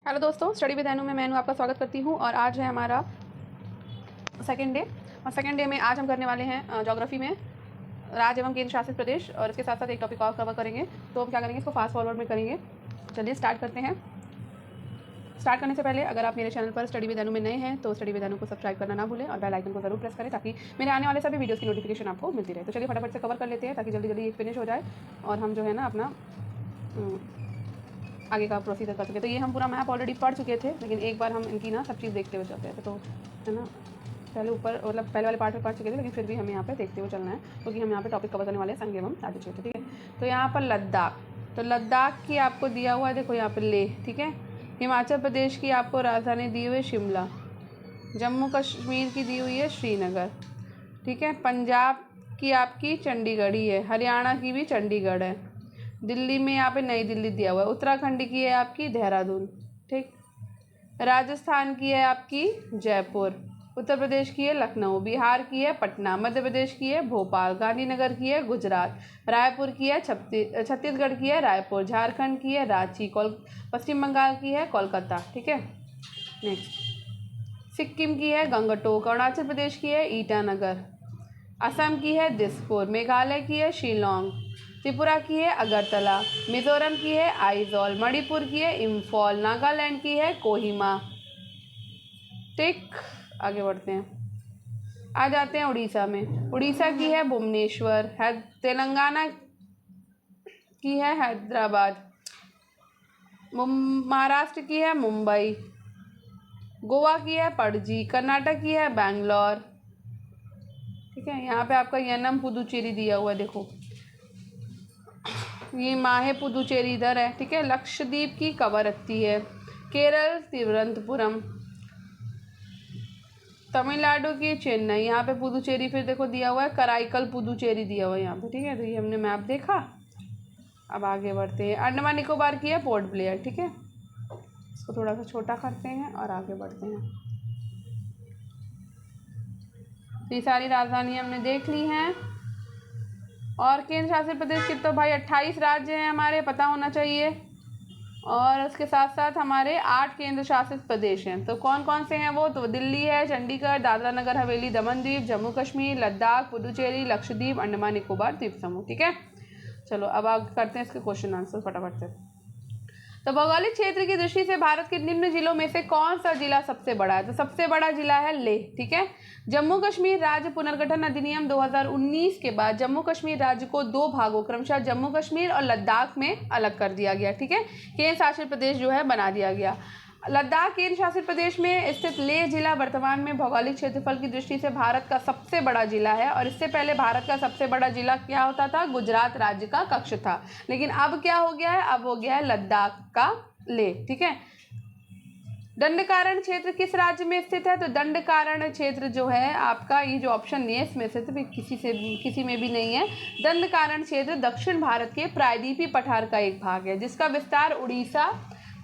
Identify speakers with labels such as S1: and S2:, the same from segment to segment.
S1: Hello दोस्तों, study with एनु में मैं आपका स्वागत करती हूँ। और आज है हमारा सेकेंड डे। और सेकेंड डे में आज हम करने वाले हैं ज्योग्राफी में राज्य एवं केंद्र शासित प्रदेश, और इसके साथ साथ एक टॉपिक और कवर करेंगे। तो हम क्या करेंगे, इसको फास्ट फॉरवर्ड में करेंगे। चलिए स्टार्ट करते हैं। स्टार्ट करने से पहले अगर आप मेरे चैनल पर स्टडी विद एनु में नए हैं तो स्टडी विद एनु को सब्सक्राइब करना ना भूलें और बेल आइकन को जरूर प्रेस करें ताकि मेरे आने वाले सभी वीडियोस की नोटिफिकेशन आपको मिलती रहे। तो चलिए फटाफट से कवर कर लेते हैं ताकि जल्दी जल्दी फिनिश हो जाए और हम जो है ना अपना आगे का प्रोसीजर कर सके। तो ये हम पूरा मैप ऑलरेडी पढ़ चुके थे, लेकिन एक बार हम इनकी ना सब चीज़ देखते हुए चलते हैं। तो है ना, पहले ऊपर मतलब पहले वाले पार्ट में पढ़ चुके थे, लेकिन फिर भी हमें यहाँ पे देखते हुए चलना है क्योंकि हम यहाँ पे टॉपिक कवर करने वाले हैं संघ एवं राज्य क्षेत्र। ठीक है, तो यहाँ पर लद्दाख, तो लद्दाख की आपको दिया हुआ है, देखो यहाँ पर लेह। ठीक है, हिमाचल प्रदेश की आपको राजधानी दी हुई है शिमला, जम्मू कश्मीर की दी हुई है श्रीनगर। ठीक है, पंजाब की आपकी चंडीगढ़ ही है, हरियाणा की भी चंडीगढ़ है, दिल्ली में यहाँ पे नई दिल्ली दिया हुआ है, उत्तराखंड की है आपकी देहरादून। ठीक, राजस्थान की है आपकी जयपुर, उत्तर प्रदेश की है लखनऊ, बिहार की है पटना, मध्य प्रदेश की है भोपाल, गांधीनगर की है गुजरात, रायपुर की है छत्तीसगढ़ की है रायपुर, झारखंड की है रांची, पश्चिम बंगाल की है कोलकाता। ठीक है, नेक्स्ट सिक्किम की है गंगटोक, अरुणाचल प्रदेश की है ईटानगर, असम की है दिसपुर, मेघालय की है शिलोंग, त्रिपुरा की है अगरतला, मिजोरम की है आइजॉल, मणिपुर की है इम्फॉल, नागालैंड की है कोहिमा। ठीक, आगे बढ़ते हैं। आ जाते हैं उड़ीसा में। उड़ीसा की है भुवनेश्वर, तेलंगाना की है हैदराबाद, महाराष्ट्र की है मुंबई, गोवा की है पणजी, कर्नाटक की है बैंगलोर। ठीक है, यहाँ पे आपका यनम पुदुचेरी दिया हुआ है, देखो ये माहे पुदुचेरी इधर है। ठीक है, लक्षद्वीप की कवरत्ती है, केरल तिरुवनंतपुरम, तमिलनाडु की चेन्नई, यहाँ पे पुदुचेरी फिर देखो दिया हुआ है, कराईकल पुदुचेरी दिया हुआ है यहाँ पे। ठीक है, तो ये हमने मैप देखा। अब आगे बढ़ते हैं। अंडमान निकोबार की है पोर्ट ब्लेयर। ठीक है, इसको थोड़ा सा छोटा करते हैं और आगे बढ़ते हैं। तो ये सारी राजधानी हमने देख ली हैं। और केंद्र शासित प्रदेश के तो भाई 28 राज्य हैं हमारे, पता होना चाहिए। और उसके साथ साथ हमारे 8 केंद्र शासित प्रदेश हैं। तो कौन कौन से हैं वो, तो दिल्ली है, चंडीगढ़, दादरा नगर हवेली, दमन द्वीप, जम्मू कश्मीर, लद्दाख, पुडुचेरी, लक्षद्वीप, अंडमान निकोबार द्वीप समूह। ठीक है, चलो अब आगे करते हैं इसके क्वेश्चन आंसर फटाफट से। तो भौगोलिक क्षेत्र की दृष्टि से भारत के निम्न जिलों में से कौन सा जिला सबसे बड़ा है, तो सबसे बड़ा जिला है लेह। ठीक है, जम्मू कश्मीर राज्य पुनर्गठन अधिनियम 2019 के बाद जम्मू कश्मीर राज्य को 2 भागों क्रमशः जम्मू कश्मीर और लद्दाख में अलग कर दिया गया। ठीक है, केंद्र शासित प्रदेश जो है बना दिया गया। लद्दाख केंद्र शासित प्रदेश में स्थित लेह जिला वर्तमान में भौगोलिक क्षेत्रफल की दृष्टि से भारत का सबसे बड़ा जिला है। और इससे पहले भारत का सबसे बड़ा जिला क्या होता था, गुजरात राज्य का कक्ष था, लेकिन अब क्या हो गया है, अब हो गया है लद्दाख का लेह। ठीक है, दंडकारण्य क्षेत्र किस राज्य में स्थित है, तो दंडकारण्य क्षेत्र जो है आपका, ये जो ऑप्शन नहीं है इसमें से तो किसी में भी नहीं है। दंडकारण्य क्षेत्र दक्षिण भारत के प्रायद्वीपीय पठार का एक भाग है जिसका विस्तार उड़ीसा,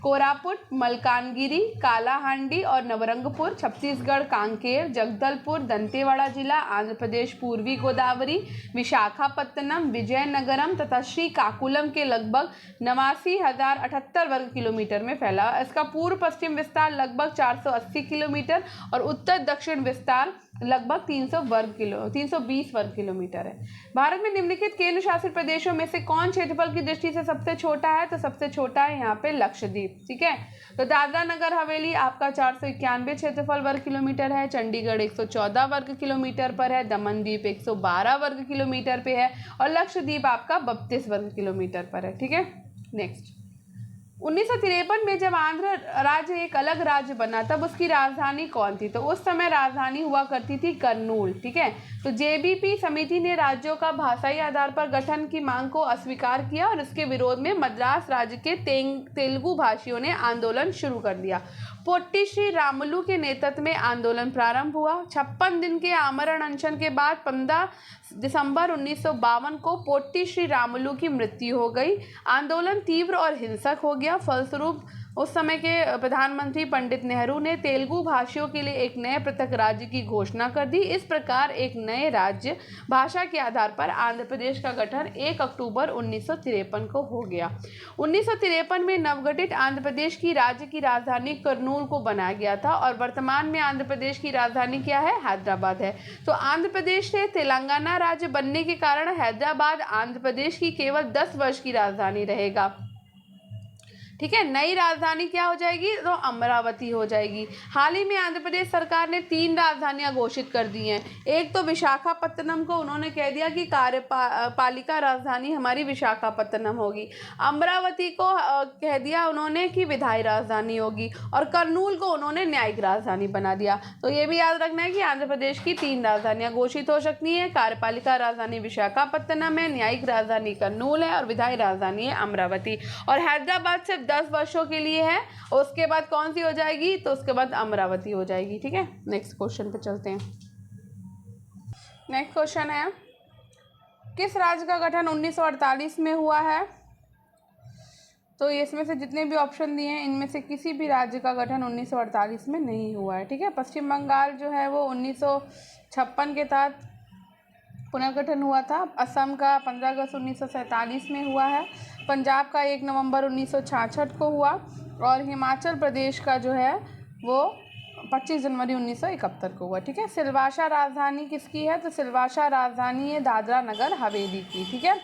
S1: कोरापुट, मलकानगिरी, कालाहांडी और नवरंगपुर, छत्तीसगढ़ कांकेर, जगदलपुर, दंतेवाड़ा जिला, आंध्र प्रदेश पूर्वी गोदावरी, विशाखापत्तनम, विजयनगरम तथा श्रीकाकुलम के लगभग 89,078 वर्ग किलोमीटर में फैला। इसका पूर्व पश्चिम विस्तार लगभग 480 किलोमीटर और उत्तर दक्षिण विस्तार लगभग 320 वर्ग किलोमीटर है। भारत में निम्नलिखित केंद्र शासित प्रदेशों में से कौन क्षेत्रफल की दृष्टि से सबसे छोटा है, तो सबसे छोटा है यहाँ पे लक्षद्वीप। ठीक है, तो दादरा नगर हवेली आपका 491 क्षेत्रफल वर्ग किलोमीटर है, चंडीगढ़ 114 वर्ग किलोमीटर पर है, दमन द्वीप 112 वर्ग किलोमीटर पे है और लक्षद्वीप आपका 32 वर्ग किलोमीटर पर है। ठीक है, नेक्स्ट 1953 में जब आंध्र राज्य एक अलग राज्य बना तब उसकी राजधानी कौन थी, तो उस समय राजधानी हुआ करती थी कर्नूल। ठीक है, तो जेबीपी समिति ने राज्यों का भाषाई आधार पर गठन की मांग को अस्वीकार किया और इसके विरोध में मद्रास राज्य के तेलुगु भाषियों ने आंदोलन शुरू कर दिया। पोट्टी श्री रामुलु के नेतृत्व में आंदोलन प्रारंभ हुआ। 56 दिन के आमरण अनशन के बाद 15 दिसंबर 1952 को पोट्टी श्री रामुलु की मृत्यु हो गई। आंदोलन तीव्र और हिंसक हो गया। गया। फलस्वरूप उस समय के प्रधानमंत्री पंडित नेहरू ने तेलुगु भाषियों के लिए एक नए पृथक राज्य की घोषणा कर दी। इस प्रकार एक नए राज्य भाषा के आधार पर आंध्र प्रदेश का गठन 1 अक्टूबर 1953 को हो गया। 1953 में नवगठित आंध्र प्रदेश की राज्य की राजधानी करनूल को बनाया गया था और वर्तमान में आंध्र प्रदेश की राजधानी क्या है? हैदराबाद है। तो आंध्र प्रदेश से तेलंगाना राज्य बनने के कारण हैदराबाद आंध्र प्रदेश की केवल 10 वर्ष की राजधानी रहेगा। ठीक है, नई राजधानी क्या हो जाएगी? तो अमरावती हो जाएगी। हाल ही में आंध्र प्रदेश सरकार ने 3 राजधानियां घोषित कर दी हैं। एक तो विशाखापत्तनम को उन्होंने कह दिया कि कार्यपालिका राजधानी हमारी विशाखापत्तनम होगी। अमरावती को कह दिया उन्होंने कि विधायी राजधानी होगी, और करनूल को उन्होंने न्यायिक राजधानी बना दिया। तो ये भी याद रखना है कि आंध्र प्रदेश की 3 राजधानियां घोषित हो सकती हैं। कार्यपालिका राजधानी विशाखापत्तनम है, न्यायिक राजधानी करनूल है और विधायी राजधानी है अमरावती। और हैदराबाद सिर्फ 10 वर्षों के लिए है। उसके बाद कौन सी हो जाएगी? तो उसके बाद अमरावती हो जाएगी। ठीक है, नेक्स्ट क्वेश्चन पे चलते हैं। नेक्स्ट क्वेश्चन है, किस राज्य का गठन 1948 में हुआ है? तो इसमें से जितने भी ऑप्शन दिए हैं इनमें से किसी भी राज्य का गठन 1948 में नहीं हुआ है। ठीक है, पश्चिम बंगाल जो है वो 1956 के तहत पुनर्गठन हुआ था। असम का 15 अगस्त 1947 में हुआ है। पंजाब का 1 नवंबर 1966 को हुआ, और हिमाचल प्रदेश का जो है वो 25 जनवरी 1971 को हुआ। ठीक है, सिलवासा राजधानी किसकी है? तो सिलवासा राजधानी है दादरा नगर हवेली की। ठीक है,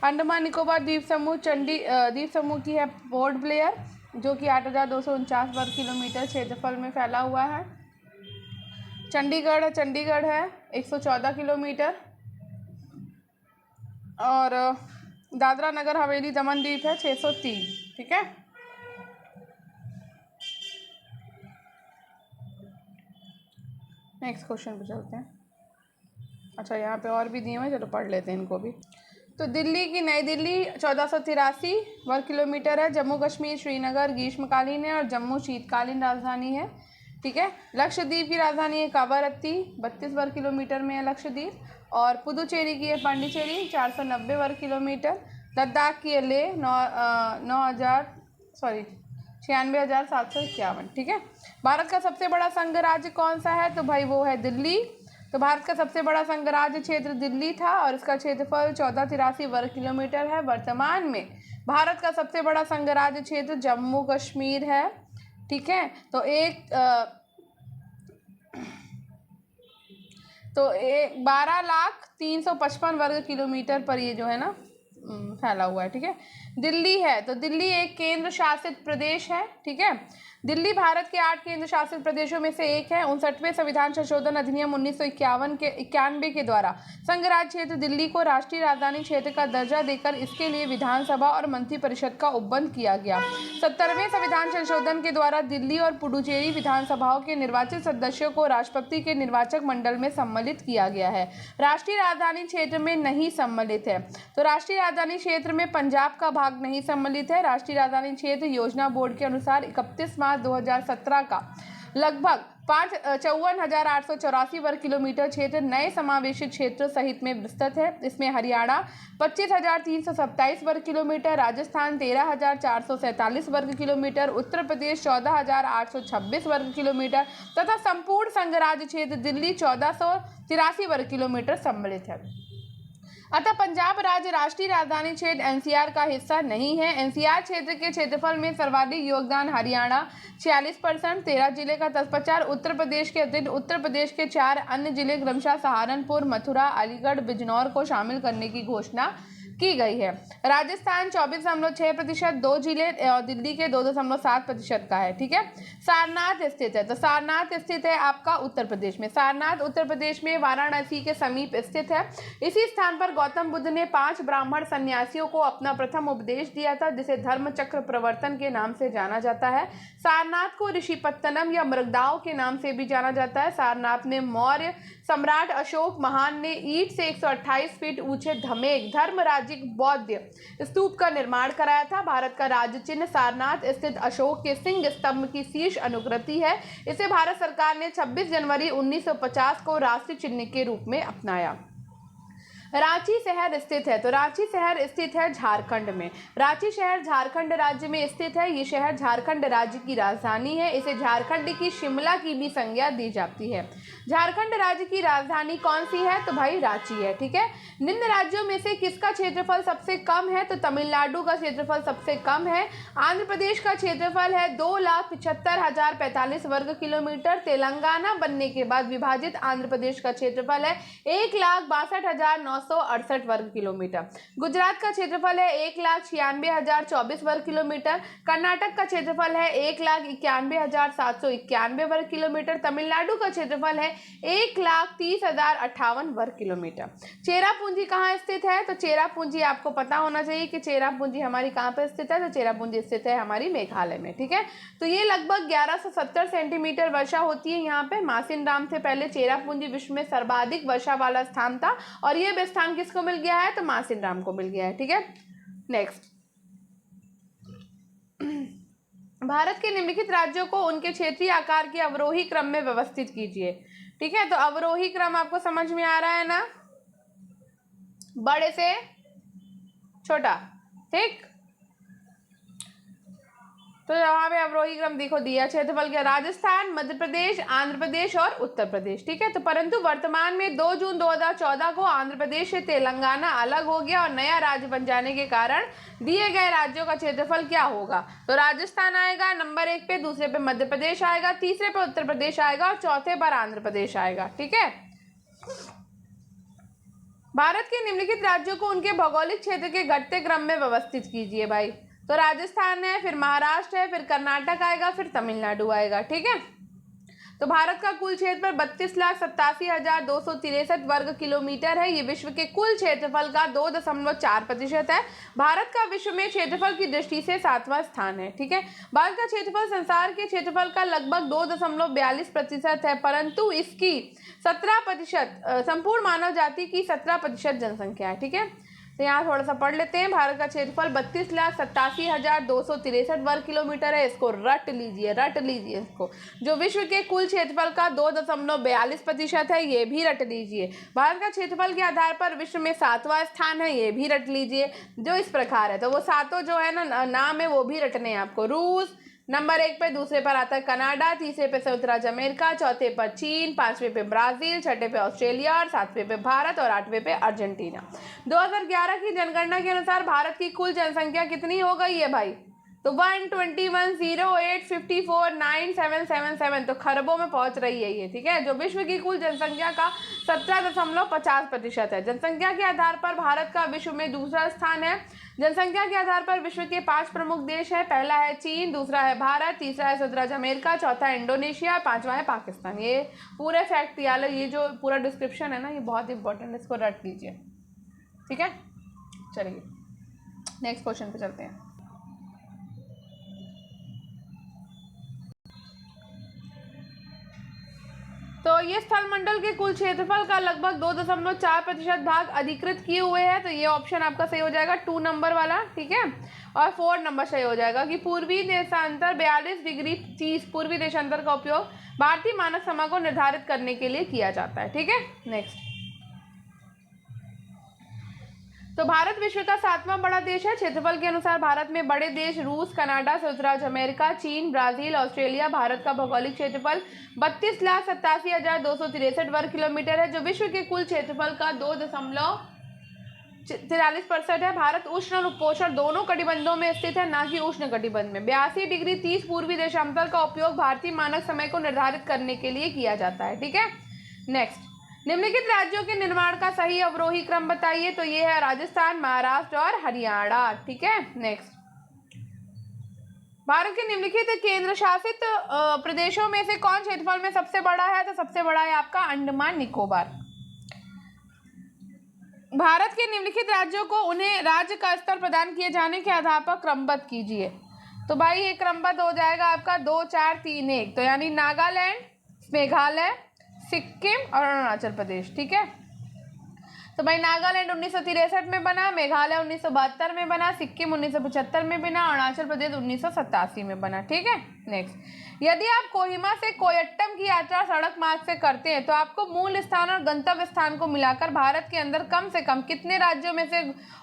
S1: अंडमान निकोबार द्वीप समूह द्वीप समूह की है पोर्ट ब्लेयर, जो कि 8,249 वर्ग किलोमीटर क्षेत्रफल में फैला हुआ है। चंडीगढ़ है 114 किलोमीटर, और दादरा नगर हवेली दमन द्वीप है 603। ठीक है, नेक्स्ट क्वेश्चन पे चलते हैं। अच्छा, यहाँ पे और भी दिए हुए, चलो पढ़ लेते हैं इनको भी। तो दिल्ली की नई दिल्ली 1483 वर्ग किलोमीटर है। जम्मू कश्मीर श्रीनगर ग्रीष्मकालीन है और जम्मू शीतकालीन राजधानी है। ठीक है, लक्षद्वीप की राजधानी है कावारत्ती, 32 वर्ग किलोमीटर में है लक्षद्वीप। और पुदुचेरी की है पांडिचेरी, 490 वर्ग किलोमीटर। लद्दाख की है लेह, 96,751। ठीक है, भारत का सबसे बड़ा संघ राज्य कौन सा है? तो भाई वो है दिल्ली। तो भारत का सबसे बड़ा संघ राज्य क्षेत्र दिल्ली था और इसका क्षेत्रफल 1483 वर्ग किलोमीटर है। वर्तमान में भारत का सबसे बड़ा संघ राज्य क्षेत्र जम्मू कश्मीर है। ठीक है, तो 12,355 वर्ग किलोमीटर पर ये जो है ना फैला हुआ है। ठीक है, दिल्ली है, तो दिल्ली एक केंद्र शासित प्रदेश है। ठीक है, दिल्ली भारत के 8 केंद्र शासित प्रदेशों में से एक है। 59वें संविधान संशोधन अधिनियम 1991 के द्वारा संघ राज्य क्षेत्र दिल्ली को राष्ट्रीय राजधानी क्षेत्र का दर्जा देकर इसके लिए विधानसभा और मंत्रिपरिषद का उपबंध किया गया। 70वें संविधान संशोधन के द्वारा दिल्ली और पुडुचेरी विधानसभाओं के निर्वाचित सदस्यों को राष्ट्रपति के निर्वाचक मंडल में सम्मिलित किया गया है। राष्ट्रीय राजधानी क्षेत्र में नहीं सम्मिलित है। तो राष्ट्रीय राजधानी क्षेत्र में पंजाब का भाग नहीं सम्मिलित है। राष्ट्रीय राजधानी क्षेत्र योजना बोर्ड के अनुसार 31 मार्च 2017 का लगभग 54,884 वर्ग किलोमीटर क्षेत्र नए समावेशित क्षेत्र सहित में विस्तृत है। इसमें हरियाणा 25,327 वर्ग किलोमीटर, राजस्थान 13,447 वर्ग किलोमीटर, उत्तर प्रदेश 14,826 वर्ग किलोमीटर तथा संपूर्ण संघ राज्य क्षेत्र दिल्ली 1,483 वर्ग किलोमीटर सम्मिलित है। अतः पंजाब राज्य राष्ट्रीय राजधानी क्षेत्र एनसीआर का हिस्सा नहीं है। एनसीआर क्षेत्र के क्षेत्रफल में सर्वाधिक योगदान हरियाणा 46%, 13 जिले का 10%, उत्तर प्रदेश के अतिरिक्त उत्तर प्रदेश के 4 अन्य जिले क्रमशः सहारनपुर, मथुरा, अलीगढ़, बिजनौर को शामिल करने की घोषणा की गई है। राजस्थान 24.6%, 2 जिले और दिल्ली के 2.7% का है। ठीक है, सारनाथ स्थित है, तो सारनाथ स्थित है आपका उत्तर प्रदेश में। सारनाथ उत्तर प्रदेश में वाराणसी के समीप स्थित है। इसी स्थान पर गौतम बुद्ध ने 5 ब्राह्मण सन्यासियों को अपना प्रथम उपदेश दिया था, जिसे धर्म चक्र प्रवर्तन के नाम से जाना जाता है। सारनाथ को ऋषिपत्तनम या मृगदाव के नाम से भी जाना जाता है। सारनाथ में मौर्य सम्राट अशोक महान ने ईंट से 128 फीट ऊंचे धमेक धर्मराजिक बौद्ध स्तूप का निर्माण कराया था। भारत का राज्य चिन्ह सारनाथ स्थित अशोक के सिंह स्तंभ की शीर्ष अनुकृति है। इसे भारत सरकार ने 26 जनवरी 1950 को राष्ट्रीय चिन्ह के रूप में अपनाया। रांची शहर स्थित है, तो रांची शहर स्थित है झारखंड में। रांची शहर झारखंड राज्य में स्थित है। ये शहर झारखंड राज्य की राजधानी है। इसे झारखंड की शिमला की भी संज्ञा दी जाती है। झारखंड राज्य की राजधानी कौन सी है? तो भाई रांची है। ठीक है। निम्न राज्यों में से किसका क्षेत्रफल सबसे कम है? तो तमिलनाडु का क्षेत्रफल सबसे कम है। आंध्र प्रदेश का क्षेत्रफल है 2,75,045 वर्ग किलोमीटर। तेलंगाना बनने के बाद विभाजित आंध्र प्रदेश का क्षेत्रफल है 1,62,968 वर्ग किलोमीटर। गुजरात का क्षेत्रफल है 1,96,024 वर्ग किलोमीटर। कर्नाटक का क्षेत्रफल है 1,91,791 वर्ग किलोमीटर। तमिलनाडु का क्षेत्रफल है 1,30,058 वर्ग किलोमीटर। चेरापूंजी कहाँ स्थित है? तो चेरापूंजी आपको पता होना चाहिए कि चेरापूंजी हमारी कहाँ पर स्थित है। तो चेरापूंजी स्थित है हमारी मेघालय में। ठीक है। तो ये लगभग 1170 सेंटीमीटर वर्षा होती है यहाँ पे। मासिनराम से पहले चेरापूंजी विश्व में सर्वाधिक वर्षा वाला स्थान था और ये स्थान किसको मिल गया है? तो मासिनराम को मिल गया है। ठीक है। नेक्स्ट, भारत के निम्नलिखित राज्यों को उनके क्षेत्रीय आकार के अवरोही क्रम में व्यवस्थित कीजिए। ठीक है। तो अवरोही क्रम आपको समझ में आ रहा है ना, बड़े से छोटा। ठीक। तो यहाँ पे अवरोही क्रम देखो दिया, क्षेत्रफल के राजस्थान, मध्य प्रदेश, आंध्र प्रदेश और उत्तर प्रदेश। ठीक है। तो परंतु वर्तमान में 2 जून 2014 को आंध्र प्रदेश से तेलंगाना अलग हो गया और नया राज्य बन जाने के कारण दिए गए राज्यों का क्षेत्रफल क्या होगा? तो राजस्थान आएगा नंबर 1 पे, दूसरे पे मध्य प्रदेश आएगा, तीसरे पे उत्तर प्रदेश आएगा और चौथे पर आंध्र प्रदेश आएगा। ठीक है। भारत के निम्नलिखित राज्यों को उनके भौगोलिक क्षेत्र के घटते क्रम में व्यवस्थित कीजिए भाई। तो राजस्थान है, फिर महाराष्ट्र है, फिर कर्नाटक आएगा, फिर तमिलनाडु आएगा। ठीक है। तो भारत का कुल क्षेत्रफल 32,87,263 वर्ग किलोमीटर है। ये विश्व के कुल क्षेत्रफल का 2.4% है। भारत का विश्व में क्षेत्रफल की दृष्टि से 7वां स्थान है। ठीक है। भारत का क्षेत्रफल संसार के क्षेत्रफल का लगभग 2.42% है, परंतु इसकी 17% संपूर्ण मानव जाति की 17% जनसंख्या है। ठीक है। तो यहाँ थोड़ा सा पढ़ लेते हैं। भारत का क्षेत्रफल 32,87,263 वर्ग किलोमीटर है। इसको रट लीजिए इसको। जो विश्व के कुल क्षेत्रफल का 2.42% है, ये भी रट लीजिए। भारत का क्षेत्रफल के आधार पर विश्व में 7वां स्थान है, ये भी रट लीजिए। जो इस प्रकार है, तो वो सातों जो है ना नाम है वो भी रटने हैं आपको। रूस नंबर 1 पे, दूसरे पर आता है कनाडा, तीसरे पे संयुक्त राज्य अमेरिका, चौथे पर चीन, 5वें पे ब्राजील, छठे पे ऑस्ट्रेलिया और 7वें पे भारत और 8वें पे अर्जेंटीना। 2011 की जनगणना के अनुसार भारत की कुल जनसंख्या कितनी हो गई है भाई? तो 121,08,54,9777, तो खरबों में पहुंच रही है ये। ठीक है। जो विश्व की कुल जनसंख्या का 17.50% है। जनसंख्या के आधार पर भारत का विश्व में दूसरा स्थान है। जनसंख्या के आधार पर विश्व के 5 प्रमुख देश है। पहला है चीन, दूसरा है भारत, तीसरा है संयुक्त राज्य अमेरिका, चौथा है इंडोनेशिया, 5वां है पाकिस्तान। ये पूरे फैक्ट ये जो पूरा डिस्क्रिप्शन है ना, ये बहुत इंपॉर्टेंट है, इसको रट लीजिए। ठीक है। चलिए नेक्स्ट क्वेश्चन पे चलते हैं। तो ये स्थल मंडल के कुल क्षेत्रफल का लगभग 2.4% भाग अधिकृत किए हुए हैं। तो ये ऑप्शन आपका सही हो जाएगा 2 नंबर वाला। ठीक है। और 4 नंबर सही हो जाएगा कि पूर्वी देशांतर 42 डिग्री 30 पूर्वी देशांतर का उपयोग भारतीय मानक समय को निर्धारित करने के लिए किया जाता है। ठीक है। नेक्स्ट, तो भारत विश्व का 7वां बड़ा देश है। क्षेत्रफल के अनुसार भारत में बड़े देश रूस, कनाडा, संयुक्त राज्य अमेरिका, चीन, ब्राजील, ऑस्ट्रेलिया। भारत का भौगोलिक क्षेत्रफल 32,87,263 वर्ग किलोमीटर है, जो विश्व के कुल क्षेत्रफल का 2.43% है। भारत उष्ण और उपोष्ण दोनों कटिबंधों में स्थित है, ना कि उष्ण कटिबंध में। 82 डिग्री 30 पूर्वी देशांतर का उपयोग भारतीय मानक समय को निर्धारित करने के लिए किया जाता है। ठीक है। नेक्स्ट, निम्नलिखित राज्यों के निर्माण का सही अवरोही क्रम बताइए। तो ये है राजस्थान, महाराष्ट्र और हरियाणा। ठीक है। नेक्स्ट, भारत के निम्नलिखित केंद्र शासित प्रदेशों में से कौन क्षेत्रफल में सबसे बड़ा है? तो सबसे बड़ा है आपका अंडमान निकोबार। भारत के निम्नलिखित राज्यों को उन्हें राज्य का स्तर प्रदान किए जाने के आधार पर क्रमबद्ध कीजिए। तो भाई ये क्रमबद्ध हो जाएगा आपका 2, 4, 3, 1। तो यानी नागालैंड, मेघालय, सिक्किम और अरुणाचल प्रदेश। ठीक है। तो भाई नागालैंड 1963 में बना, मेघालय 1972 में बना, सिक्किम 1975 में बना, अरुणाचल प्रदेश 1987 में बना। ठीक है, नेक्स्ट। यदि आप कोहिमा से कोयट्टम की यात्रा सड़क मार्ग से करते हैं तो आपको मूल स्थान और गंतव्य स्थान को मिलाकर भारत के अंदर कम से कम कितने राज्यों में से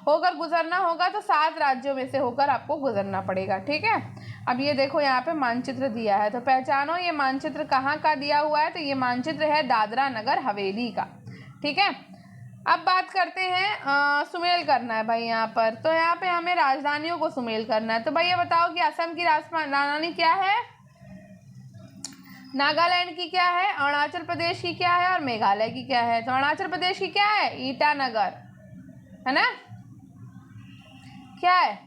S1: होकर गुजरना होगा? तो 7 राज्यों में से होकर आपको गुजरना पड़ेगा। ठीक है, अब ये देखो यहाँ पे मानचित्र दिया है, तो पहचानो ये मानचित्र कहाँ का दिया हुआ है। तो ये मानचित्र है दादरा नगर हवेली का। ठीक है, अब बात करते हैं सुमेल करना है भाई यहाँ पर। तो यहाँ पे हमें राजधानियों को सुमेल करना है। तो भाई ये बताओ कि असम की राजधानी क्या है, नागालैंड की क्या है, अरुणाचल प्रदेश की क्या है और मेघालय की क्या है? तो अरुणाचल प्रदेश की क्या है? ईटानगर, है ना? क्या है?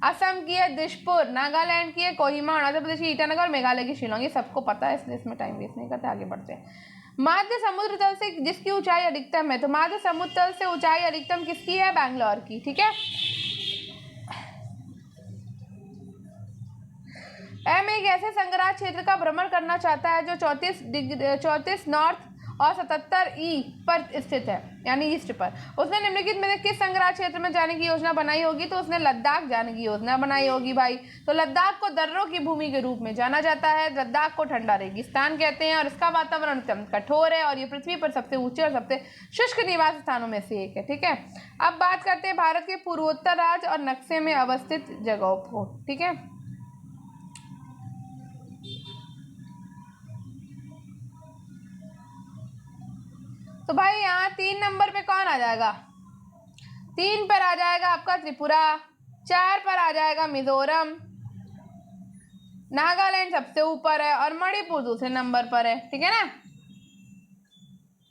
S1: असम की है दिशपुर, नागालैंड की है कोहिमा, अरुणाचल प्रदेश की ईटानगर, मेघालय की शिलोंग। ये सबको पता है, इसलिए इसमें टाइम वेस्ट नहीं करते, आगे बढ़ते हैं। माध्य समुद्र तल से जिसकी ऊंचाई अधिकतम है, तो माध्य समुद्र तल से ऊंचाई अधिकतम किसकी है? बैंगलोर की। ठीक है, एम एक ऐसे संग्रह क्षेत्र का भ्रमण करना चाहता है जो 34 नॉर्थ और 77 ई पर स्थित है, यानी ईस्ट पर। उसने निम्नलिखित में से किस संग्रह क्षेत्र में जाने की योजना बनाई होगी? तो उसने लद्दाख जाने की योजना बनाई होगी भाई। तो लद्दाख को दर्रों की भूमि के रूप में जाना जाता है, लद्दाख को ठंडा रेगिस्तान कहते हैं और इसका वातावरण अत्यंत कठोर है और ये पृथ्वी पर सबसे ऊंचे और सबसे शुष्क निवास स्थानों में से एक है। ठीक है, अब बात करते हैं भारत के पूर्वोत्तर राज्य और नक्शे में अवस्थित जगहों को। ठीक है, तो भाई यहाँ 3 नंबर पे कौन आ जाएगा? 3 पर आ जाएगा आपका त्रिपुरा, 4 पर आ जाएगा मिजोरम, नागालैंड सबसे ऊपर है और मणिपुर दूसरे नंबर पर है। ठीक है ना,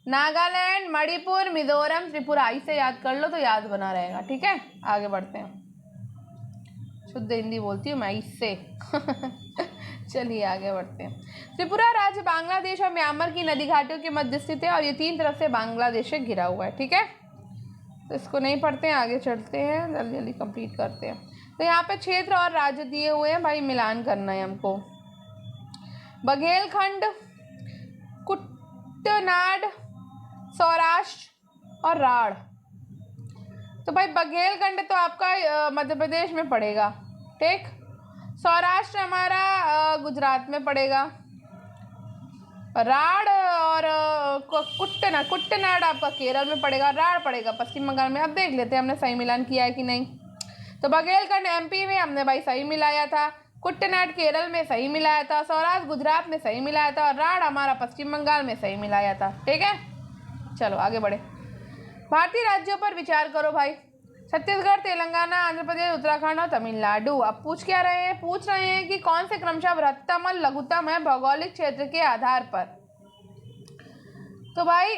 S1: नागालैंड, मणिपुर, मिजोरम, त्रिपुरा, इसे याद कर लो तो याद बना रहेगा। ठीक है, आगे बढ़ते हैं। शुद्ध हिंदी बोलती हूँ मैं इससे चलिए आगे बढ़ते हैं। त्रिपुरा राज्य बांग्लादेश और म्यांमार की नदी घाटियों के मध्य स्थित है और ये 3 तरफ से बांग्लादेश से घिरा हुआ है। ठीक है, तो इसको नहीं पढ़ते हैं, आगे चढ़ते हैं, जल्दी जल्दी कंप्लीट करते हैं। तो यहाँ पे क्षेत्र और राज्य दिए हुए हैं भाई, मिलान करना है हमको। बघेलखंड, कुट्टनाड, सौराष्ट्र और राढ़। तो भाई बघेलखंड तो आपका मध्य प्रदेश में पड़ेगा। ठीक, सौराष्ट्र हमारा गुजरात में पड़ेगा, राढ़ और कुट्टनाड आपका केरल में पड़ेगा, राढ़ पड़ेगा पश्चिम बंगाल में। अब देख लेते हैं हमने सही मिलान किया है कि नहीं। तो बघेलखंड एमपी में हमने भाई सही मिलाया था, कुट्टनाड केरल में सही मिलाया था, सौराष्ट्र गुजरात में सही मिलाया था और राढ़ हमारा पश्चिम बंगाल में सही मिलाया था। ठीक है, चलो आगे बढ़े। भारतीय राज्यों पर विचार करो भाई, छत्तीसगढ़, तेलंगाना, आंध्र प्रदेश, उत्तराखंड और तमिलनाडु। अब पूछ रहे हैं कि कौन से क्रमशः बृहत्तम और लघुत्तम है भौगोलिक क्षेत्र के आधार पर। तो भाई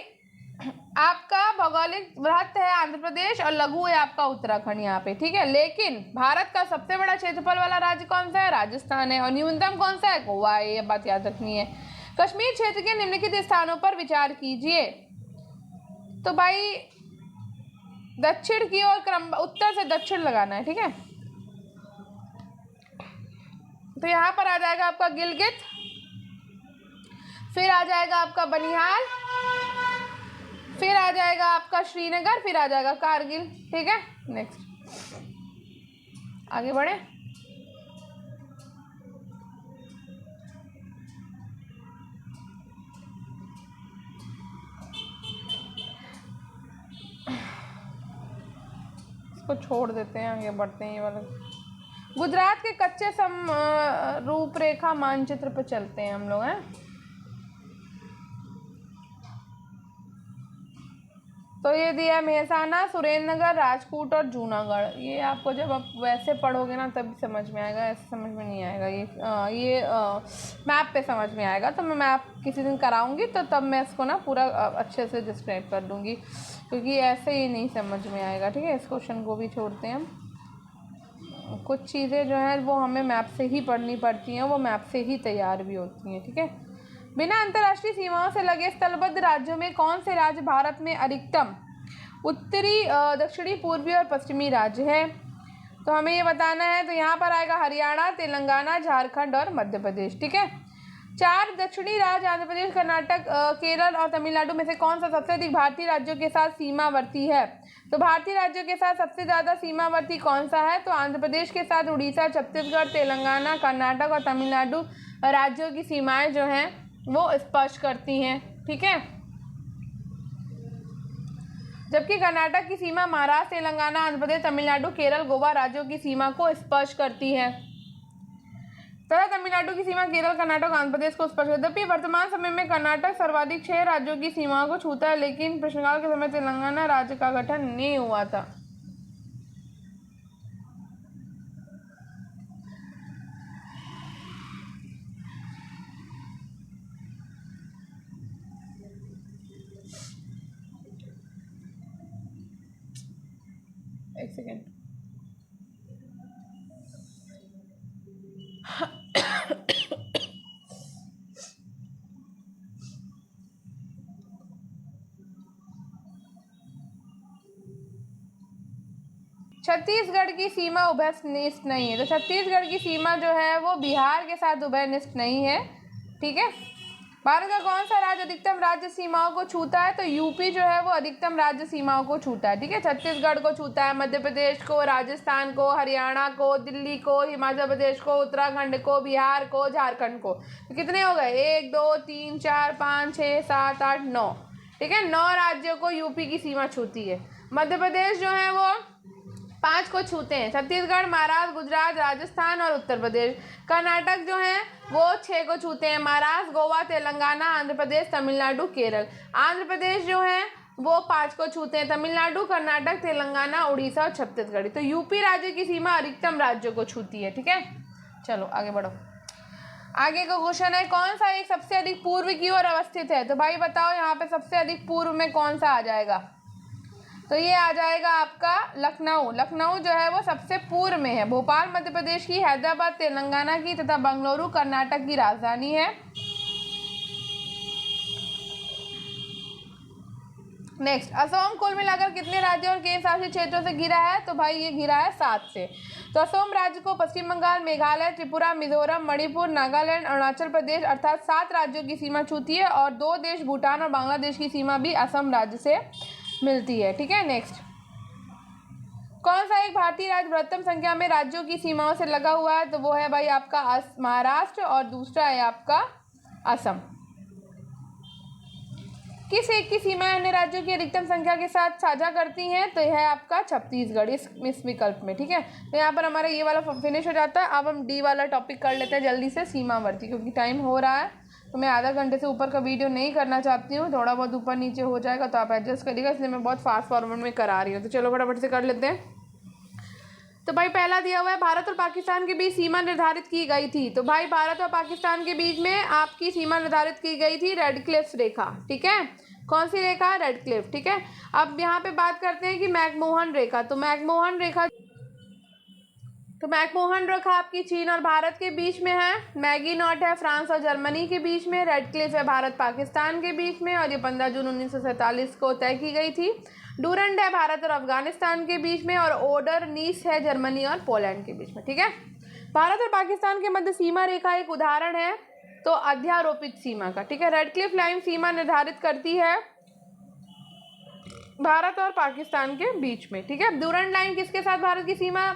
S1: आपका भौगोलिक बृहत है आंध्र प्रदेश और लघु है आपका उत्तराखंड यहाँ पे। ठीक है, लेकिन भारत का सबसे बड़ा क्षेत्रफल वाला राज्य कौन सा है? राजस्थान है। और न्यूनतम कौन सा है? गोवा है। ये बात याद रखनी है। कश्मीर क्षेत्र के निम्नलिखित स्थानों पर विचार कीजिए। तो भाई दक्षिण की ओर उत्तर से दक्षिण लगाना है। ठीक है, तो यहाँ पर आ जाएगा आपका गिलगित, फिर आ जाएगा आपका बनिहाल, फिर आ जाएगा आपका श्रीनगर, फिर आ जाएगा कारगिल। ठीक है, नेक्स्ट आगे बढ़े। इसको छोड़ देते हैं, आगे बढ़ते हैं। ये वाला गुजरात के कच्चे रूपरेखा मानचित्र पे चलते हैं हम लोग हैं। तो ये दिया मेहसाना, सुरेंद्रनगर, राजकोट और जूनागढ़। ये आपको जब आप वैसे पढ़ोगे ना तभी समझ में आएगा, ऐसे समझ में नहीं आएगा। ये मैप पे समझ में आएगा। तो मैं मैप किसी दिन कराऊंगी तो तब मैं इसको ना पूरा अच्छे से डिस्क्राइब कर दूंगी, क्योंकि ऐसे ही नहीं समझ में आएगा। ठीक है, इस क्वेश्चन को भी छोड़ते हैं हम। कुछ चीज़ें जो हैं वो हमें मैप से ही पढ़नी पड़ती हैं, वो मैप से ही तैयार भी होती हैं। ठीक है, बिना अंतर्राष्ट्रीय सीमाओं से लगे स्थलबद्ध राज्यों में कौन से राज्य भारत में अधिकतम उत्तरी, दक्षिणी, पूर्वी और पश्चिमी राज्य है? तो हमें ये बताना है। तो यहाँ पर आएगा हरियाणा, तेलंगाना, झारखंड और मध्य प्रदेश। ठीक है, चार दक्षिणी राज्य आंध्र प्रदेश, कर्नाटक, केरल और तमिलनाडु में से कौन सा सबसे अधिक भारतीय राज्यों के साथ सीमावर्ती है? तो भारतीय राज्यों के साथ सबसे ज्यादा सीमावर्ती कौन सा है? तो आंध्र प्रदेश के साथ उड़ीसा, छत्तीसगढ़, तेलंगाना, कर्नाटक और तमिलनाडु राज्यों की सीमाएं जो हैं वो स्पर्श करती हैं। ठीक है, जबकि कर्नाटक की सीमा महाराष्ट्र, तेलंगाना, आंध्र प्रदेश, तमिलनाडु, केरल, गोवा राज्यों की सीमा को स्पर्श करती है। तथा तमिलनाडु की सीमा केरल, कर्नाटक, आंध्र प्रदेश को स्पर्श करती है। जबकि वर्तमान समय में कर्नाटक सर्वाधिक 6 राज्यों की सीमाओं को छूता है, लेकिन प्रश्नकाल के समय तेलंगाना राज्य का गठन नहीं हुआ था। एक सेकेंड। छत्तीसगढ़ की सीमा उभयनिष्ठ नहीं है, तो छत्तीसगढ़ की सीमा जो है वो बिहार के साथ उभयनिष्ठ नहीं है। ठीक है, भारत का कौन सा राज्य अधिकतम राज्य सीमाओं को छूता है? तो यूपी जो है वो अधिकतम राज्य सीमाओं को छूता है। ठीक है, छत्तीसगढ़ को छूता है, मध्य प्रदेश को, राजस्थान को, हरियाणा को, दिल्ली को, हिमाचल प्रदेश को, उत्तराखंड को, बिहार को, झारखंड को। तो कितने हो गए? 1 2 3 4 5 6 7 8 9। ठीक है, 9 राज्यों को यूपी की सीमा छूती है। मध्य प्रदेश जो है वो 5 को छूते हैं, छत्तीसगढ़, महाराष्ट्र, गुजरात, राजस्थान और उत्तर प्रदेश। कर्नाटक जो है वो 6 को छूते हैं, महाराष्ट्र, गोवा, तेलंगाना, आंध्र प्रदेश, तमिलनाडु, केरल। आंध्र प्रदेश जो है वो 5 को छूते हैं, तमिलनाडु, कर्नाटक, तेलंगाना, उड़ीसा और छत्तीसगढ़। तो यूपी राज्य की सीमा अधिकतम राज्यों को छूती है। ठीक है, चलो आगे बढ़ो। आगे का क्वेश्चन है, कौन सा एक सबसे अधिक पूर्व की ओर अवस्थित है? तो भाई बताओ यहाँ पे सबसे अधिक पूर्व में कौन सा आ जाएगा? तो ये आ जाएगा आपका लखनऊ। लखनऊ जो है वो सबसे पूर्व में है। भोपाल मध्य प्रदेश की, हैदराबाद तेलंगाना की तथा बेंगलुरु कर्नाटक की राजधानी है। नेक्स्ट, असम कुल मिलाकर कितने राज्यों और केंद्र शासित क्षेत्रों से घिरा है? तो भाई ये घिरा है 7 से। तो असम राज्य को पश्चिम बंगाल, मेघालय, त्रिपुरा, मिजोरम, मणिपुर, नागालैंड, अरुणाचल प्रदेश अर्थात 7 राज्यों की सीमा छूती है और 2 देश भूटान और बांग्लादेश की सीमा भी असम राज्य से मिलती है। ठीक है, नेक्स्ट, कौन सा एक भारतीय राज्य बृहत्तम संख्या में राज्यों की सीमाओं से लगा हुआ है? तो वो है भाई आपका महाराष्ट्र और दूसरा है आपका असम। किस एक की सीमाएं अन्य राज्यों की अधिकतम संख्या के साथ साझा करती हैं? तो यह है आपका छत्तीसगढ़ इस विकल्प में। ठीक है, तो यहाँ पर हमारा ये वाला फिनिश हो जाता है। अब हम डी वाला टॉपिक कर लेते हैं जल्दी से, सीमावर्ती, क्योंकि टाइम हो रहा है तो मैं आधा घंटे से ऊपर का वीडियो नहीं करना चाहती हूँ। थोड़ा बहुत ऊपर नीचे हो जाएगा तो आप एडजस्ट करिएगा, इसलिए मैं बहुत फास्ट फॉर्मेट में करा रही हूँ। तो चलो फटाफट से कर लेते हैं। तो भाई पहला दिया हुआ है, भारत और पाकिस्तान के बीच सीमा निर्धारित की गई थी। तो भाई भारत और पाकिस्तान के बीच में आपकी सीमा निर्धारित की गई थी रेड क्लिफ रेखा। ठीक है, कौन सी रेखा? Red Cliff. ठीक है, अब यहाँ पे बात करते हैं कि मैकमोहन रेखा। तो मैकमोहन रेखा आपकी चीन और भारत के बीच में है। मैगी नॉट है फ्रांस और जर्मनी के बीच में। रेड क्लिफ है भारत पाकिस्तान के बीच में और ये 15 जून 1947 को तय की गई थी। डूरंड है भारत और अफगानिस्तान के बीच में और ओडर नीस है जर्मनी और पोलैंड के बीच में। ठीक है, भारत और पाकिस्तान के मध्य सीमा रेखा एक उदाहरण है तो अध्यारोपित सीमा का। ठीक है, रेड क्लिफ लाइन सीमा निर्धारित करती है भारत और पाकिस्तान के बीच में। ठीक है, डूरंड लाइन किसके साथ भारत की सीमा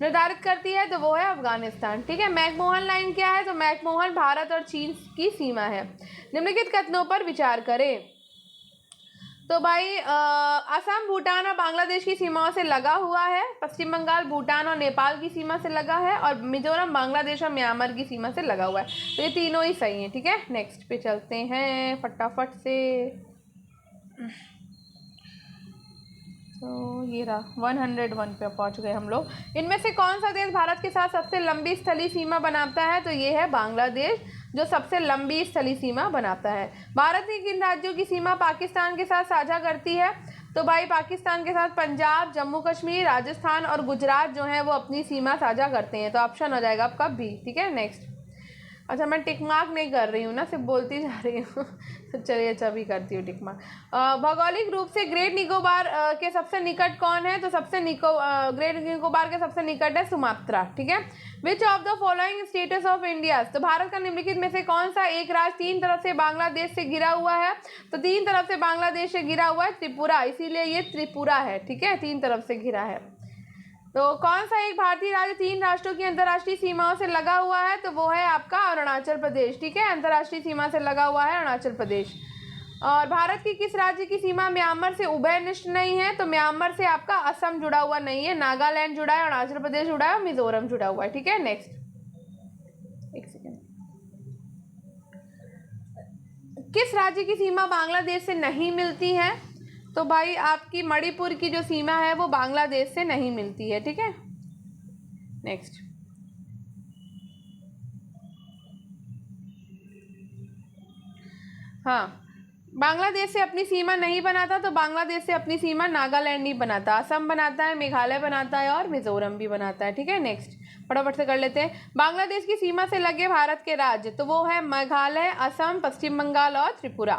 S1: निर्धारित करती है? तो वो है अफगानिस्तान। ठीक है, मैकमोहन लाइन क्या है? तो मैकमोहन भारत और चीन की सीमा है। निम्नलिखित कथनों पर विचार करें। तो भाई असम भूटान और बांग्लादेश की सीमाओं से लगा हुआ है। पश्चिम बंगाल भूटान और नेपाल की सीमा से लगा है और मिजोरम बांग्लादेश और म्यांमार की सीमा से लगा हुआ है। तो ये तीनों ही सही हैं। ठीक है, नेक्स्ट पे चलते हैं फटाफट से। तो ये रहा 101 पे पहुंच गए हम लोग। इनमें से कौन सा देश भारत के साथ सबसे लंबी स्थलीय सीमा बनाता है? तो ये है बांग्लादेश, जो सबसे लंबी स्थलीय सीमा बनाता है। भारत की किन राज्यों की सीमा पाकिस्तान के साथ साझा करती है? तो भाई पाकिस्तान के साथ पंजाब, जम्मू कश्मीर, राजस्थान और गुजरात जो है वो अपनी सीमा साझा करते हैं। तो ऑप्शन हो जाएगा आपका बी। ठीक है, नेक्स्ट, अच्छा, मैं टिक मार्क नहीं कर रही हूँ ना, सिर्फ बोलती जा रही हूँ। तो चलिए, अच्छा भी करती हूँ टिक मार्क। भौगोलिक रूप से ग्रेट निकोबार के सबसे निकट कौन है? तो ग्रेट निकोबार के सबसे निकट है सुमात्रा, ठीक है। Which of the following status of India, तो भारत का निम्नलिखित में से कौन सा एक राज्य तीन तरफ से बांग्लादेश से घिरा हुआ है? तो तीन तरफ से बांग्लादेश से घिरा हुआ है त्रिपुरा, इसीलिए ये त्रिपुरा है, ठीक है, तीन तरफ से घिरा है। तो कौन सा एक भारतीय राज्य तीन राष्ट्रों की अंतर्राष्ट्रीय सीमाओं से लगा हुआ है? तो वो है आपका अरुणाचल प्रदेश, ठीक है, अंतर्राष्ट्रीय सीमा से लगा हुआ है अरुणाचल प्रदेश। और भारत की किस राज्य की सीमा म्यांमार से उभयनिष्ठ नहीं है? तो म्यांमार से आपका असम जुड़ा हुआ नहीं है, नागालैंड जुड़ा है, अरुणाचल प्रदेश जुड़ा है, मिजोरम जुड़ा हुआ है, ठीक है। नेक्स्ट, एक सेकेंड, किस राज्य की सीमा बांग्लादेश से नहीं मिलती है? तो भाई आपकी मणिपुर की जो सीमा है वो बांग्लादेश से नहीं मिलती है, ठीक है। नेक्स्ट, हाँ, बांग्लादेश से अपनी सीमा नहीं बनाता, तो बांग्लादेश से अपनी सीमा नागालैंड नहीं बनाता, असम बनाता है, मेघालय बनाता है और मिजोरम भी बनाता है, ठीक है। नेक्स्ट, फटाफट से कर लेते हैं। बांग्लादेश की सीमा से लगे भारत के राज्य, तो वो है मेघालय, असम, पश्चिम बंगाल और त्रिपुरा।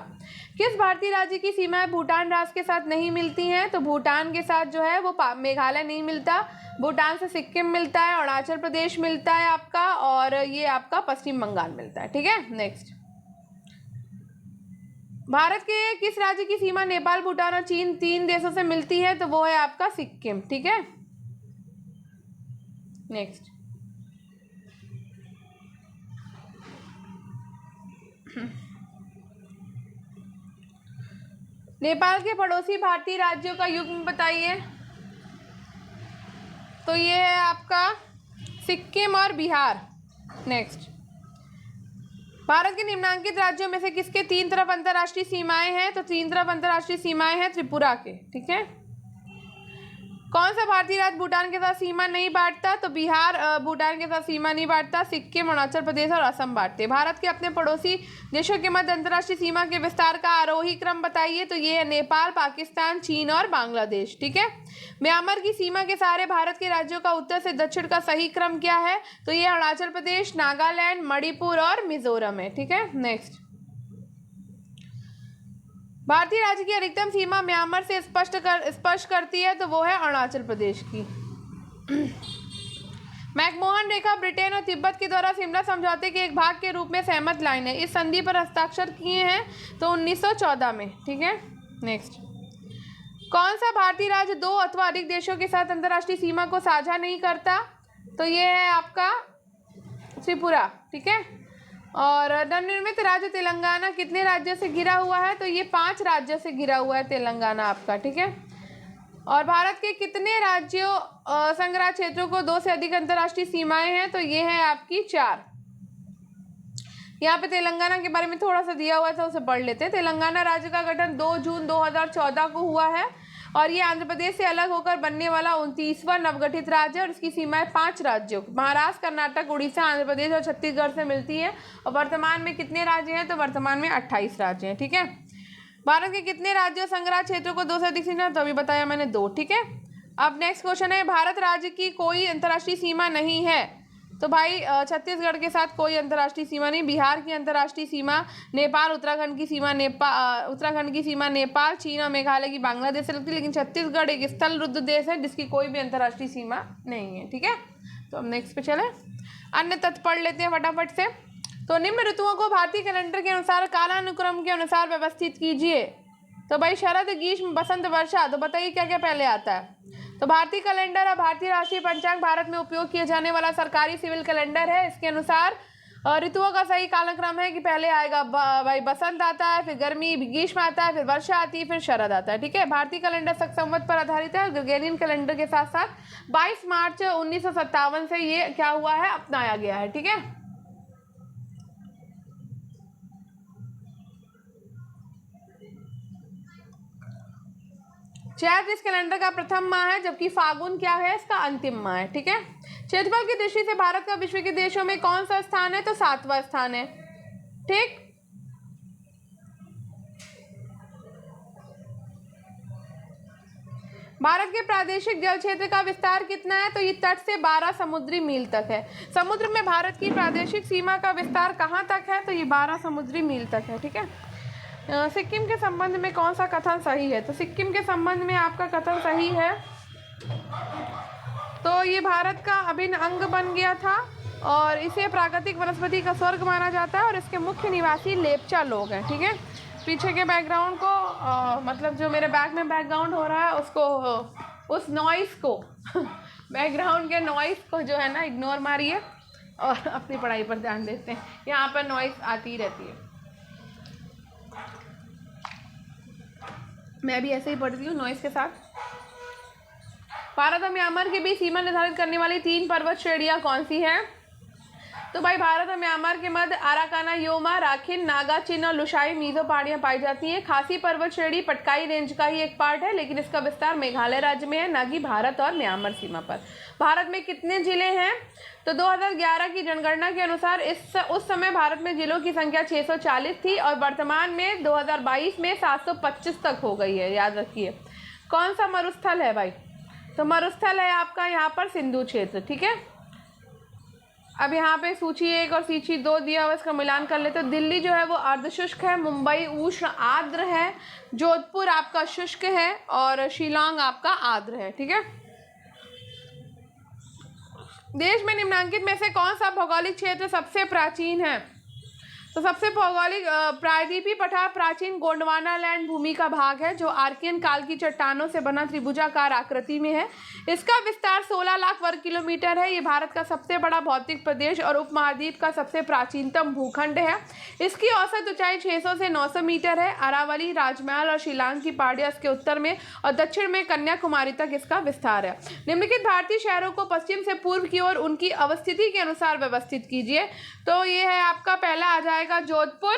S1: किस भारतीय राज्य की सीमाएं भूटान राज्य के साथ नहीं मिलती हैं? तो भूटान के साथ जो है वो मेघालय नहीं मिलता, भूटान से सिक्किम मिलता है, अरुणाचल प्रदेश मिलता है आपका, और ये आपका पश्चिम बंगाल मिलता है, ठीक है। नेक्स्ट, भारत के किस राज्य की सीमा नेपाल, भूटान और चीन तीन देशों से मिलती है? तो वो है आपका सिक्किम, ठीक है। नेक्स्ट, नेपाल के पड़ोसी भारतीय राज्यों का युग्म बताइए। तो ये है आपका सिक्किम और बिहार। नेक्स्ट, भारत के निम्नांकित राज्यों में से किसके तीन तरफ अंतर्राष्ट्रीय सीमाएं हैं? तो तीन तरफ अंतर्राष्ट्रीय सीमाएं हैं त्रिपुरा के, ठीक है। कौन सा भारतीय राज्य भूटान के साथ सीमा नहीं बांटता? तो बिहार भूटान के साथ सीमा नहीं बांटता, सिक्किम, अरुणाचल प्रदेश और असम बांटते। भारत के अपने पड़ोसी देशों के मध्य अंतर्राष्ट्रीय सीमा के विस्तार का आरोही क्रम बताइए। तो ये है नेपाल, पाकिस्तान, चीन और बांग्लादेश, ठीक है। म्यांमार की सीमा के सारे भारत के राज्यों का उत्तर से दक्षिण का सही क्रम क्या है? तो ये अरुणाचल प्रदेश, नागालैंड, मणिपुर और मिजोरम है, ठीक है। नेक्स्ट, भारतीय राज्य की अधिकतम सीमा म्यांमार से स्पष्ट करती है, तो वो है अरुणाचल प्रदेश की। मैकमोहन रेखा ब्रिटेन और तिब्बत के द्वारा शिमला समझौते के एक भाग के रूप में सहमत लाइन है। इस संधि पर हस्ताक्षर किए हैं तो 1914 में, ठीक है। नेक्स्ट, कौन सा भारतीय राज्य दो अथवा अधिक देशों के साथ अंतर्राष्ट्रीय सीमा को साझा नहीं करता? तो ये है आपका त्रिपुरा, ठीक है। और नवनिर्मित राज्य तेलंगाना कितने राज्यों से घिरा हुआ है? तो ये 5 राज्यों से घिरा हुआ है तेलंगाना आपका, ठीक है। और भारत के कितने राज्यों संग्रह क्षेत्रों को 2 से अधिक अंतर्राष्ट्रीय सीमाएं हैं? तो ये है आपकी 4। यहाँ पे तेलंगाना के बारे में थोड़ा सा दिया हुआ था, उसे पढ़ लेते हैं। तेलंगाना राज्य का गठन 2 जून 2014 को हुआ है और ये आंध्र प्रदेश से अलग होकर बनने वाला 29वां नवगठित राज्य है और इसकी सीमाएं 5 राज्यों महाराष्ट्र, कर्नाटक, उड़ीसा, आंध्र प्रदेश और छत्तीसगढ़ से मिलती है। और वर्तमान में कितने राज्य हैं? तो वर्तमान में 28 राज्य हैं, ठीक है। भारत के कितने राज्यों संग्रह क्षेत्रों को 2 से अधिक सीमा? तो अभी बताया मैंने 2, ठीक है। अब नेक्स्ट क्वेश्चन है, भारत राज्य की कोई अंतर्राष्ट्रीय सीमा नहीं है। तो भाई छत्तीसगढ़ के साथ कोई अंतर्राष्ट्रीय सीमा नहीं। बिहार की अंतर्राष्ट्रीय सीमा नेपाल, उत्तराखंड की सीमा नेपाल, चीन और मेघालय की बांग्लादेश से लगती है, लेकिन छत्तीसगढ़ एक स्थल रुद्ध देश है जिसकी कोई भी अंतर्राष्ट्रीय सीमा नहीं है, ठीक है। तो अब नेक्स्ट पे चले, अन्य तथ्य पढ़ लेते हैं फटाफट से। तो निम्न ऋतुओं को भारतीय कैलेंडर के अनुसार कालानुक्रम के अनुसार व्यवस्थित कीजिए। तो भाई शरद, ग्रीष्म, बसंत, वर्षा। तो बताइए क्या क्या पहले आता है? तो भारतीय कैलेंडर और भारतीय राष्ट्रीय पंचांग भारत में उपयोग किया जाने वाला सरकारी सिविल कैलेंडर है। इसके अनुसार ऋतुओं का सही कालक्रम है कि पहले आएगा भाई बसंत आता है, फिर गर्मी, ग्रीष्म आता है, फिर वर्षा आती है, फिर शरद आता है, ठीक है। भारतीय कैलेंडर संवत पर आधारित है। ग्रेगोरियन कैलेंडर के साथ साथ 22 मार्च 1957 से ये क्या हुआ है, अपनाया गया है, ठीक है। चैत्र इस कैलेंडर का प्रथम माह है, जबकि फागुन क्या है, इसका अंतिम माह है, ठीक है। क्षेत्रफल की दृष्टि से भारत का विश्व के देशों में कौन सा स्थान है? तो 7वां स्थान है, ठीक। भारत के प्रादेशिक जल क्षेत्र का विस्तार कितना है? तो ये तट से 12 समुद्री मील तक है। समुद्र में भारत की प्रादेशिक सीमा का विस्तार कहाँ तक है? तो ये 12 समुद्री मील तक है। ठीक है। सिक्किम के संबंध में कौन सा कथन सही है? तो सिक्किम के संबंध में आपका कथन सही है। तो ये भारत का अभिन्न अंग बन गया था और इसे प्राकृतिक वनस्पति का स्वर्ग माना जाता है और इसके मुख्य निवासी लेप्चा लोग हैं। ठीक है। पीछे के बैकग्राउंड को मतलब जो मेरे बैक में बैकग्राउंड हो रहा है उसको उस नॉइस को बैकग्राउंड के नॉइस को जो है ना इग्नोर मारिए और अपनी पढ़ाई पर ध्यान देते हैं। यहाँ पर नॉइस आती ही रहती है। मैं भी ऐसे ही पढ़ती हूँ नॉइस के साथ। भारत और म्यांमार के बीच सीमा निर्धारित करने वाली 3 पर्वत श्रेणियाँ कौन सी हैं? तो भाई भारत और म्यांमार के मध्य आराकाना, योमा, राखिन, नागा, चिन और लुशाई मीजो पहाड़ियाँ पाई जाती हैं। खासी पर्वत श्रेणी पटकाई रेंज का ही एक पार्ट है, लेकिन इसका विस्तार मेघालय राज्य में है, ना कि भारत और म्यांमार सीमा पर। भारत में कितने जिले हैं? तो 2011 की जनगणना के अनुसार उस समय भारत में जिलों की संख्या 640 थी और वर्तमान में 2022 में 725 तक हो गई है। याद रखिए। कौन सा मरुस्थल है भाई? तो मरुस्थल है आपका यहाँ पर सिंधु क्षेत्र। ठीक है। अब यहाँ पे सूची 1 और सूची 2 दिया हुआ, इसका मिलान कर लेते तो दिल्ली जो है वो अर्धशुष्क है, मुंबई उष्ण आर्द्र है, जोधपुर आपका शुष्क है और शिलांग आपका आर्द्र है। ठीक है। देश में निम्नलिखित में से कौन सा भौगोलिक क्षेत्र सबसे प्राचीन है? तो सबसे भौगोलिक प्रायद्वीपीय पठार प्राचीन गोंडवाना लैंड भूमि का भाग है जो आर्कियन काल की चट्टानों से बना त्रिभुजाकार आकृति में है। इसका विस्तार 16 लाख वर्ग किलोमीटर है। ये भारत का सबसे बड़ा भौतिक प्रदेश और उपमहाद्वीप का सबसे प्राचीनतम भूखंड है। इसकी औसत ऊंचाई 600 से 900 मीटर है। अरावली, राजमहल और शिलांग की पहाड़ियाँ इसके उत्तर में और दक्षिण में कन्याकुमारी तक इसका विस्तार है। निम्नलिखित भारतीय शहरों को पश्चिम से पूर्व की ओर उनकी अवस्थिति के अनुसार व्यवस्थित कीजिए। तो ये है आपका पहला आ जाएगा जोधपुर,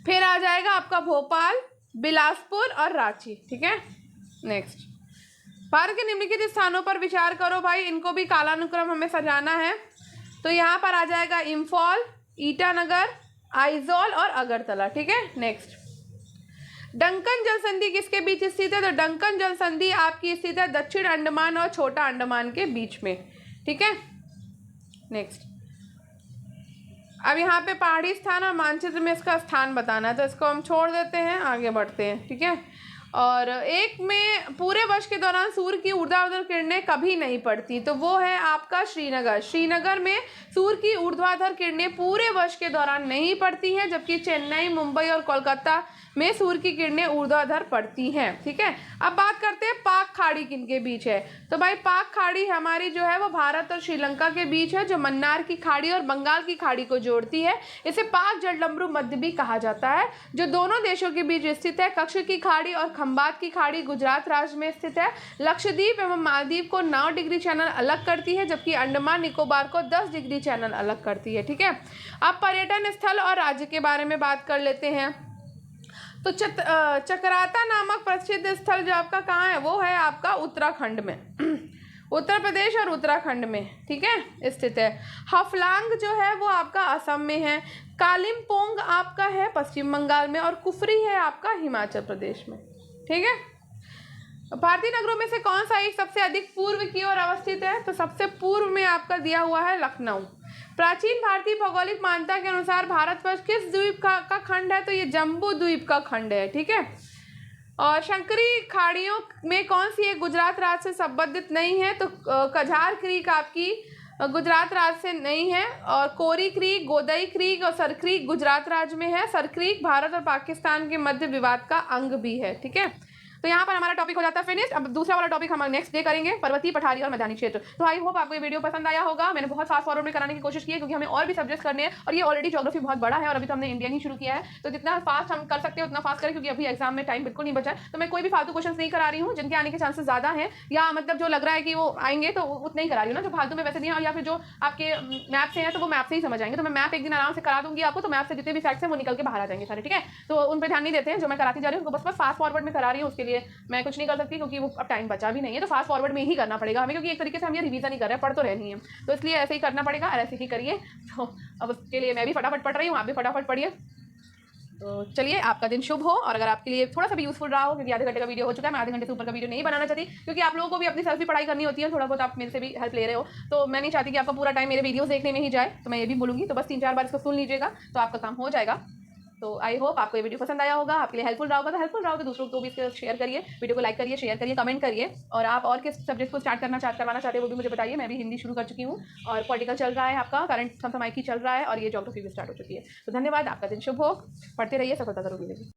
S1: फिर आ जाएगा आपका भोपाल, बिलासपुर और रांची। ठीक है। नेक्स्ट, भारत के निम्नलिखित स्थानों पर विचार करो भाई, इनको भी कालानुक्रम हमें सजाना है। तो यहाँ पर आ जाएगा इम्फॉल, ईटानगर, आइजॉल और अगरतला। ठीक है। नेक्स्ट, डंकन जल संधि किसके बीच स्थित है? तो डंकन जल संधि आपकी स्थित है दक्षिण अंडमान और छोटा अंडमान के बीच में। ठीक है। नेक्स्ट, अब यहाँ पे पहाड़ी स्थान और मानचित्र में इसका स्थान बताना है, तो इसको हम छोड़ देते हैं, आगे बढ़ते हैं। ठीक है। और एक में पूरे वर्ष के दौरान सूर्य की ऊर्ध्वाधर किरणें कभी नहीं पड़ती, तो वो है आपका श्रीनगर। श्रीनगर में सूर्य की ऊर्ध्वाधर किरणें पूरे वर्ष के दौरान नहीं पड़ती हैं, जबकि चेन्नई, मुंबई और कोलकाता में सूर्य की किरणें ऊर्ध्वाधर पड़ती हैं। ठीक है। अब बात करते हैं पाक खाड़ी किनके बीच है? तो भाई पाक खाड़ी हमारी जो है वो भारत और श्रीलंका के बीच है, जो मन्नार की खाड़ी और बंगाल की खाड़ी को जोड़ती है। इसे पाक जलडमरू मध्य भी कहा जाता है, जो दोनों देशों के बीच स्थित है। कच्छ की खाड़ी और खंबात की खाड़ी गुजरात राज्य में स्थित है। लक्षद्वीप एवं मालदीव को 9 डिग्री चैनल अलग करती है, जबकि अंडमान निकोबार को 10 डिग्री चैनल अलग करती है। ठीक है। अब पर्यटन स्थल और राज्य के बारे में बात कर लेते हैं। तो चक्राता नामक प्रसिद्ध स्थल जो आपका कहाँ है? वो है आपका उत्तराखंड में उत्तर प्रदेश और उत्तराखंड में। ठीक है, स्थित है। हफलांग जो है वो आपका असम में है। कालिम्पोंग आपका है पश्चिम बंगाल में और कुफरी है आपका हिमाचल प्रदेश में। ठीक है। भारतीय नगरों में से कौन सा एक सबसे अधिक पूर्व की ओर अवस्थित है? तो सबसे पूर्व में आपका दिया हुआ है लखनऊ। प्राचीन भारतीय भौगोलिक मान्यता के अनुसार भारतवर्ष किस द्वीप का खंड है? तो ये जम्बू द्वीप का खंड है। ठीक है। और शंकरी खाड़ियों में कौन सी एक गुजरात राज्य से संबंधित नहीं है? तो कझार क्रीक आपकी गुजरात राज्य से नहीं है और कोरी क्रीक, गोदई क्रीक और सर क्रीक गुजरात राज्य में है। सर क्रीक भारत और पाकिस्तान के मध्य विवाद का अंग भी है। ठीक है। तो यहाँ पर हमारा टॉपिक हो जाता है फिनिश। अब दूसरा वाला टॉपिक हम नेक्स्ट डे करेंगे, पर्वतीय पठारी और मैदानी क्षेत्र। तो आई होप आपको ये वीडियो पसंद आया होगा। मैंने बहुत फास्ट फॉरवर्ड में कराने की कोशिश की है, क्योंकि हमें और भी सब्जेक्ट्स करने हैं और ये ऑलरेडी ज्योग्राफी बहुत बड़ा है और अभी तो हमने इंडियन ही शुरू किया है। तो जितना फास्ट हम कर सकते हैं उतना फास्ट करें, क्योंकि अभी एग्जाम में टाइम बिल्कुल नहीं बचा है। तो मैं कोई भी फालतू क्वेश्चन नहीं करा रही हूँ जिनके आने के चांसेस ज़्यादा हैं, या मतलब जो लग रहा है कि वो आएंगे तो उतना ही करा रही हूँ ना, जो फालतू में वैसे दिया, या फिर जो आपके मैप से हैं तो वो मैप से ही समझ आएंगे। तो मैं मैप एक दिन आराम से करा दूंगी आपको, तो मैप से जितने भी फैक्ट्स हैं वो निकल के बाहर आ जाएंगे सारे। ठीक है। तो उन पर ध्यान नहीं देते हैं, जो मैं कराती जा रही हूँ बस फास्ट फॉरवर्ड में करा रही हूँ, उसके लिए मैं कुछ नहीं कर सकती, क्योंकि वो अब टाइम बचा भी नहीं है। तो फास्ट फॉरवर्ड में ही करना पड़ेगा हमें, क्योंकि एक तरीके से हम ये रिवीजन ही कर रहे हैं, पढ़ तो रहनी है, तो इसलिए ऐसे ही करना पड़ेगा और ऐसे ही करिए। तो अब उसके लिए मैं भी फटाफट पढ़ रही हूँ, आप भी फटाफट पढ़िए। तो चलिए, आपका दिन शुभ हो। और अगर आपके लिए थोड़ा सा भी यूजफुल रहा हो, क्योंकि आधे घंटे का वीडियो हो चुका है, मैं आधे घंटे से ऊपर का वीडियो नहीं बनाना चाहती, क्योंकि आप लोगों को भी अपनी सेल्फ भी पढ़ाई करनी होती है, थोड़ा बहुत आप मेरे से भी हेल्प ले रहे हो, तो मैं नहीं चाहती कि आपका पूरा टाइम मेरे वीडियोस देखने में ही जाए। तो मैं ये भी बोलूँगी, तो बस 3-4 बार इसको सुन लीजिएगा, तो आपका काम हो जाएगा। तो आई होप आपको ये वीडियो पसंद आया होगा, आपके लिए हेल्पफुल रहा होगा। तो हेल्पफुल रहा होगा, दूसरों को भी इसको शेयर करिए, वीडियो को लाइक करिए, शेयर करिए, कमेंट करिए। और आप और किस सब्जेक्ट को करवाना चाहते हैं वो भी मुझे बताइए। मैं भी हिंदी शुरू कर चुकी हूँ, और पॉलिटिकल चल रहा है, आपका करंट समसामयिकी चल रहा है, और ये ज्योग्राफी भी स्टार्ट हो चुकी है। तो धन्यवाद, आपका दिन शुभ हो, पढ़ते रहिए, सफलता जरूर मिलेगी।